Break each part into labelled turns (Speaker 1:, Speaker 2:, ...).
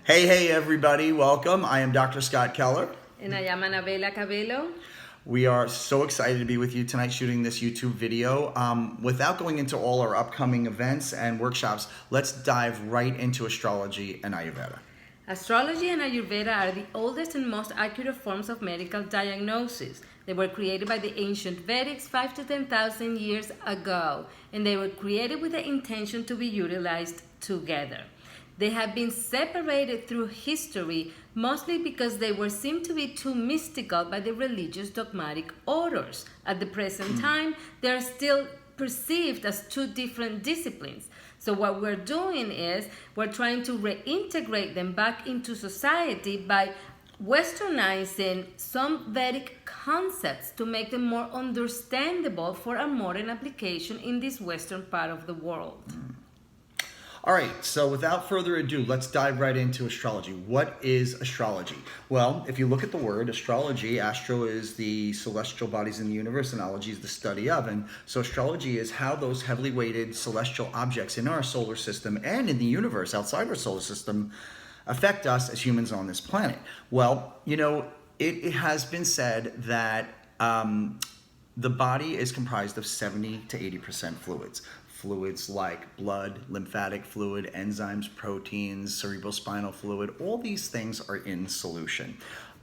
Speaker 1: Hey, everybody, welcome. I am Dr. Scott Keller.
Speaker 2: And I am Anabela Cabello.
Speaker 1: We are so excited to be with you tonight shooting this YouTube video. Without going into all our upcoming events and workshops, let's dive right into astrology and Ayurveda.
Speaker 2: Astrology and Ayurveda are the oldest and most accurate forms of medical diagnosis. They were created by the ancient vedics 5 to 10,000 years ago, and they were created with the intention to be utilized together. They have been separated through history, mostly because they were seen to be too mystical by the religious dogmatic orders. At the present time, they are still perceived as two different disciplines. So what we're doing is we're trying to reintegrate them back into society by westernizing some Vedic concepts to make them more understandable for a modern application in this western part of the world.
Speaker 1: All right, so without further ado, let's dive right into astrology. What is astrology? Well, if you look at the word astrology, astro is the celestial bodies in the universe, and ology is the study of. And so astrology is how those heavily weighted celestial objects in our solar system and in the universe outside our solar system affect us as humans on this planet. Well, it has been said that the body is comprised of 70 to 80% fluids. Fluids like blood, lymphatic fluid, enzymes, proteins, cerebrospinal fluid, all these things are in solution.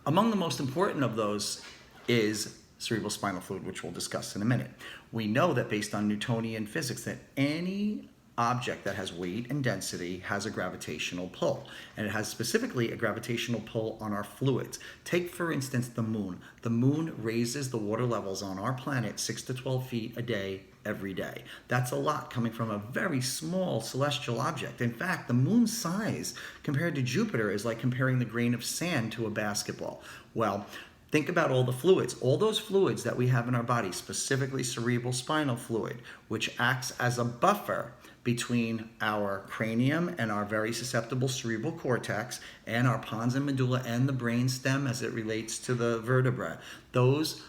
Speaker 1: Among the most important of those is cerebrospinal fluid, which we'll discuss in a minute. We know that based on Newtonian physics that any object that has weight and density has a gravitational pull, and it has specifically a gravitational pull on our fluids. Take, for instance, the moon. The moon raises the water levels on our planet 6 to 12 feet a day every day. That's a lot coming from a very small celestial object. In fact, the moon's size compared to Jupiter is like comparing the grain of sand to a basketball. Well, think about all the fluids, all those fluids that we have in our body, specifically cerebral spinal fluid, which acts as a buffer between our cranium and our very susceptible cerebral cortex and our pons and medulla and the brain stem as it relates to the vertebra. Those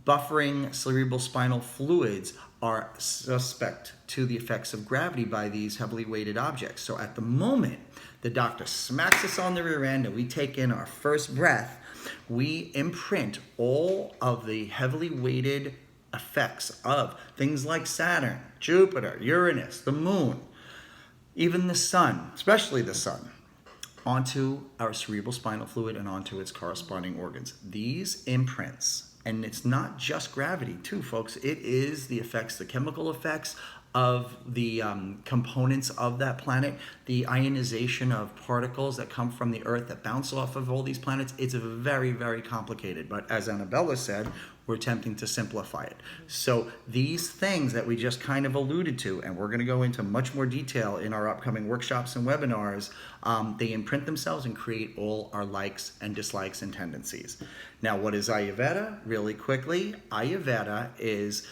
Speaker 1: buffering cerebral spinal fluids are suspect to the effects of gravity by these heavily weighted objects. So at the moment the doctor smacks us on the rear end and we take in our first breath, we imprint all of the heavily weighted effects of things like Saturn, Jupiter, Uranus, the moon, even the sun, especially the sun, onto our cerebral spinal fluid and onto its corresponding organs. These imprints, and it's not just gravity too, folks, it is the effects, the chemical effects of the components of that planet, the ionization of particles that come from the earth that bounce off of all these planets. It's very, very complicated, but as Annabella said, we're attempting to simplify it. So these things that we just kind of alluded to, and we're going to go into much more detail in our upcoming workshops and webinars, they imprint themselves and create all our likes and dislikes and tendencies. Now, what is Ayurveda? Really quickly, Ayurveda is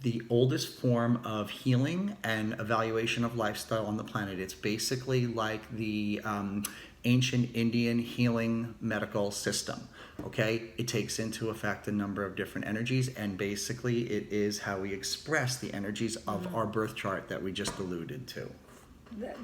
Speaker 1: the oldest form of healing and evaluation of lifestyle on the planet. It's basically like the ancient Indian healing medical system. Okay, it takes into effect a number of different energies, and basically it is how we express the energies of our birth chart that we just alluded to.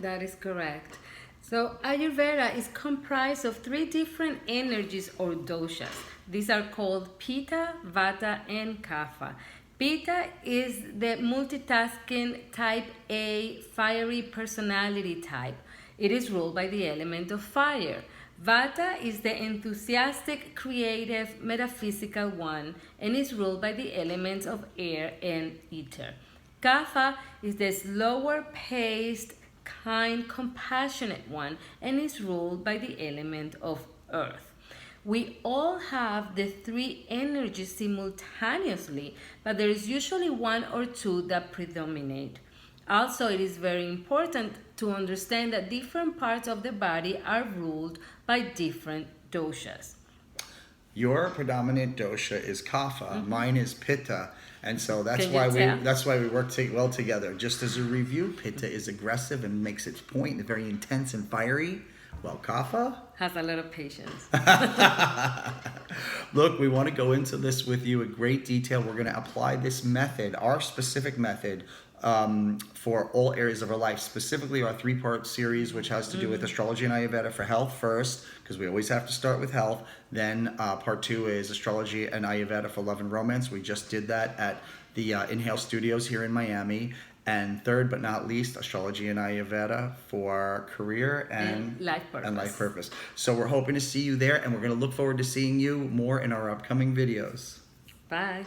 Speaker 2: That is correct. So Ayurveda is comprised of 3 different energies or doshas. These are called Pitta, Vata, and Kapha. Pitta is the multitasking type A, fiery personality type. It is ruled by the element of fire. Vata is the enthusiastic, creative, metaphysical one and is ruled by the elements of air and ether. Kapha is the slower paced, kind, compassionate one and is ruled by the element of earth. We all have the 3 energies simultaneously, but there is usually 1 or 2 that predominate. Also, it is very important to understand that different parts of the body are ruled by different doshas.
Speaker 1: Your predominant dosha is Kapha, mine is Pitta, and so that's why we work well together. Just as a review, Pitta is aggressive and makes its point, very intense and fiery. Well, Kapha
Speaker 2: has a lot of patience.
Speaker 1: Look, we want to go into this with you in great detail. We're going to apply this method, our specific method, for all areas of our life, specifically our 3-part series, which has to do with astrology and Ayurveda for health first, because we always have to start with health. Then part 2 is astrology and Ayurveda for love and romance. We just did that at the Inhale Studios here in Miami. And third but not least, astrology and Ayurveda for career and
Speaker 2: life purpose.
Speaker 1: So we're hoping to see you there, and we're going to look forward to seeing you more in our upcoming videos.
Speaker 2: Bye.